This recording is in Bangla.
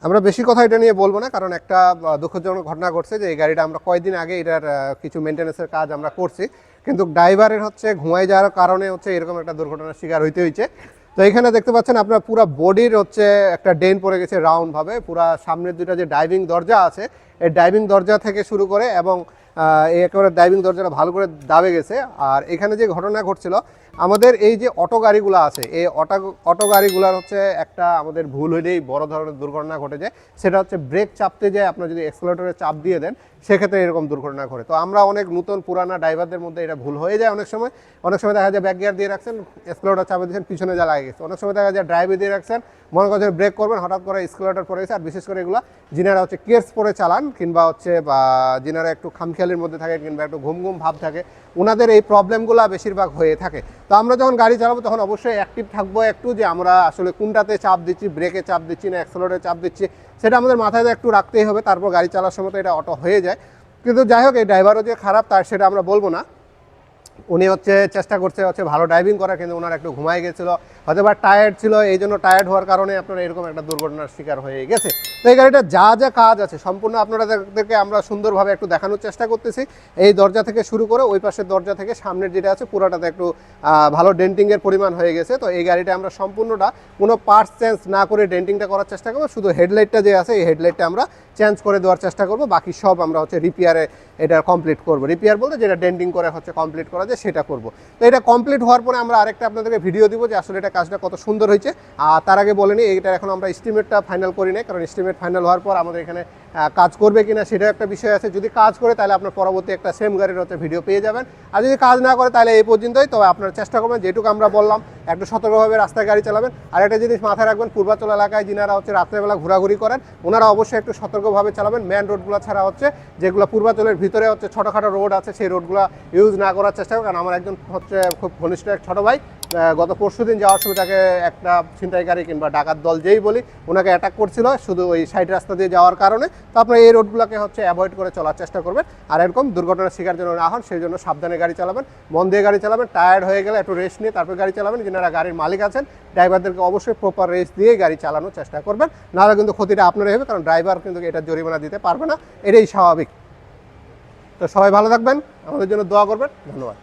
আমরা বেশি কথা এটা নিয়ে বলবো না, কারণ একটা দুঃখজনক ঘটনা ঘটছে যে এই গাড়িটা আমরা কয়েকদিন আগে এটার কিছু মেনটেন্যান্সের কাজ আমরা করছি, কিন্তু ড্রাইভারের ঘুমাই যাওয়ার কারণে এরকম একটা দুর্ঘটনার শিকার হইতে হয়েছে। তো এখানে দেখতে পাচ্ছেন আপনার পুরো বডির একটা ডেন পড়ে গেছে রাউন্ডভাবে, পুরো সামনের দুইটা যে ড্রাইভিং দরজা আছে এই ড্রাইভিং দরজা থেকে শুরু করে এবং এই একেবারে ড্রাইভিং দরজাটা ভালো করে দাবে গেছে। আর এখানে যে ঘটনা ঘটছিল, আমাদের এই যে অটো গাড়িগুলো আছে এই অটো গাড়িগুলোর একটা আমাদের ভুল হইলেই বড় ধরনের দুর্ঘটনা ঘটে যায়। সেটা ব্রেক চাপতে যায় আপনার যদি এক্সেলেটরে চাপ দিয়ে দেন সেক্ষেত্রে এরকম দুর্ঘটনা ঘটে। তো আমরা অনেক নতুন পুরানা ড্রাইভারদের মধ্যে এটা ভুল হয়ে যায়। অনেক সময় দেখা যায় ব্যাক গিয়ার দিয়ে রাখছেন, এক্সেলেটর চাপে দিয়েছেন, পিছনে যা লাগে গেছে। অনেক সময় দেখা যায় ড্রাইভে দিয়ে রাখছেন, মনে করছেন ব্রেক করবেন, হঠাৎ করে এক্সেলেটর পড়ে গেছে। আর বিশেষ করে এগুলো যিনারা কেয়ার্স পরে চালান কিংবা বা যিনারা একটু খামখেয়ালির মধ্যে থাকে কিংবা একটু ঘুম ঘুম ভাব থাকে, ওনাদের এই প্রবলেমগুলো বেশিরভাগ হয়ে থাকে। তো আমরা যখন গাড়ি চালাবো তখন অবশ্যই অ্যাক্টিভ থাকবো একটু, যে আমরা আসলে কোনটাতে চাপ দিচ্ছি, ব্রেকে চাপ দিচ্ছি না এক্সেলেটরে চাপ দিচ্ছি, সেটা আমাদের মাথায় একটু রাখতেই হবে। তারপর গাড়ি চালার সময় তো এটা অটো হয়ে যায়। কিন্তু যাই হোক, এই ড্রাইভারও যে খারাপ তার সেটা আমরা বলবো না। উনি চেষ্টা করছে ভালো ড্রাইভিং করার, কিন্তু ওনার একটু ঘুমাই গেছিলো, হয়তো বা টায়ার্ড ছিল, এই জন্য টায়ার্ড হওয়ার কারণে আপনারা এরকম একটা দুর্ঘটনার শিকার হয়ে গেছে। তো এই গাড়িটা যা যা কাজ আছে সম্পূর্ণ আপনাদেরকে আমরা সুন্দরভাবে একটু দেখানোর চেষ্টা করতেছি। এই দরজা থেকে শুরু করে ওই পাশের দরজা থেকে সামনের যেটা আছে পুরোটাতে একটু ভালো ডেন্টিংয়ের পরিমাণ হয়ে গেছে। তো এই গাড়িটা আমরা সম্পূর্ণটা কোনো পার্টস চেঞ্জ না করে ডেন্টিংটা করার চেষ্টা করবো। শুধু হেডলাইটটা যে আছে এই হেডলাইটটা আমরা চেঞ্জ করে দেওয়ার চেষ্টা করবো, বাকি সব আমরা রিপেয়ারে এটা কমপ্লিট করবো। রিপেয়ার বলতে যেটা ডেন্টিং করে কমপ্লিট করা যায় সেটা করবো। তো এটা কমপ্লিট হওয়ার পরে আমরা আরেকটা আপনাদেরকে ভিডিও দিব যে আসলে এটা কাজটা কত সুন্দর হয়েছে। আর তার আগে বলে নিই, এইটা এখন আমরা এস্টিমেটটা ফাইনাল করি নাই, কারণ এস্টিমেট ফাইনাল হওয়ার পর আমাদের এখানে কাজ করবে কিনা সেটা একটা বিষয় আছে। যদি কাজ করে তাহলে আপনার পরবর্তী একটা সেম গাড়ির ভিডিও পেয়ে যাবেন, আর যদি কাজ না করে তাহলে এই পর্যন্তই। তবে আপনারা চেষ্টা করবেন যেটুকু আমরা বললাম একটু সতর্কভাবে রাস্তায় গাড়ি চালাবেন। আর একটা জিনিস মাথায় রাখবেন, পূর্বাচল এলাকায় যিনারা রাত্রেবেলা ঘোরাঘুরি করেন ওনারা অবশ্যই একটু সতর্কভাবে চালাবেন। মেন রোডগুলো ছাড়া যেগুলো পূর্বাচলের ভিতরে ছোটোখাটো রোড আছে সেই রোডগুলো ইউজ না করার চেষ্টা করবেন। কারণ আমার একজন খুব ঘনিষ্ঠ এক ছোটো ভাই গত পরশুদিন যাওয়ার সময় তাকে একটা ছিনতাইকারী কিংবা ডাকাত দল যেই বলি ওনাকে অ্যাটাক করছিল শুধু ওই সাইড রাস্তা দিয়ে যাওয়ার কারণে। তো আপনারা এই রোডগুলোকে অ্যাভয়েড করে চলার চেষ্টা করবেন। আর এরকম দুর্ঘটনার শিকার যেন না হন সেই জন্য সাবধানে গাড়ি চালাবেন, মন দিয়ে গাড়ি চালাবেন। টায়ার্ড হয়ে গেলে একটু রেস্ট নিয়ে তারপর গাড়ি চালাবেন। যারা গাড়ির মালিক আছেন ড্রাইভারদেরকে অবশ্যই প্রপার রেস্ট দিয়ে গাড়ি চালানোর চেষ্টা করবেন, নাহলে কিন্তু ক্ষতিটা আপনারই হবে, কারণ ড্রাইভার কিন্তু এটা জরিমানা দিতে পারবে না, এটাই স্বাভাবিক। তো সবাই ভালো থাকবেন, আমাদের জন্য দোয়া করবেন। ধন্যবাদ।